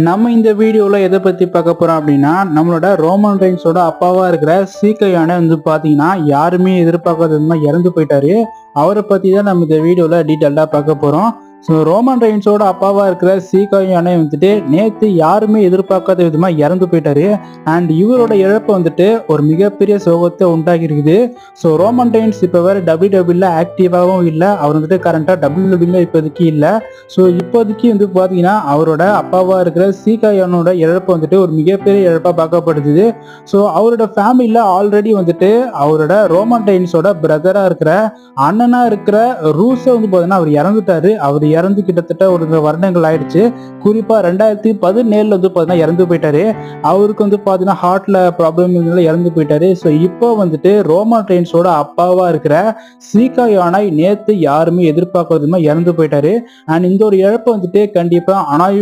நம்ம இந்த வீடியோல எதை பத்தி பார்க்க போறோம் அப்படின்னா, நம்மளோட ரோமன் ரெயின்ஸோட அப்பாவா இருக்கிற சீக்கையான பாத்தீங்கன்னா யாருமே எதிர்பார்க்காத விதமா இறந்து போயிட்டாரு. அவரை பத்தி தான் நம்ம இந்த வீடியோல டீட்டெயில்டா பார்க்க போறோம். ஸோ ரோமன் ரெயின்ஸோட அப்பாவா இருக்கிற சீக்காயானே நேத்து யாருமே எதிர்பார்க்காத விதமா இறந்து போயிட்டாரு. அண்ட் இவரோட இழப்பு ஒரு மிகப்பெரிய சோகத்தை உண்டாகி இருக்குது. ஸோ ரோமன் ரெயின்ஸ் இப்போ வேற டபிள்யூடபிள்யூல ஆக்டிவாகவும் இல்லை. அவர் கரண்டா டபிள்யூடபிள்யூல இப்போதைக்கு இல்லை. ஸோ இப்போதைக்கு பார்த்தீங்கன்னா அவரோட அப்பாவா இருக்கிற சீகாயானோட இழப்பு ஒரு மிகப்பெரிய இழப்பா பார்க்கப்படுது. ஸோ அவரோட ஃபேமிலியில ஆல்ரெடி அவரோட ரோமன் ரெயின்ஸோட பிரதரா இருக்கிற அண்ணனா இருக்கிற ரூஸை பார்த்தீங்கன்னா அவர் இறந்துட்டாரு. அவர் இறந்து கிட்டத்தட்ட ஒரு வருடங்கள் ஆயிடுச்சு. குறிப்பா 2017 பார்த்தீங்கன்னா இறந்து போயிட்டாரு. அவருக்கு பார்த்தீங்கன்னா ஹார்ட்ல ப்ராப்ளம் இறந்து போயிட்டாரு. ஸோ இப்போ ரோமன் ரெயின்ஸோட அப்பாவா இருக்கிற சீகாயானை நேத்து யாருமே எதிர்பார்க்காதமா இறந்து போயிட்டாரு. அண்ட் இந்த ஒரு இழப்பு கண்டிப்பா அனாய்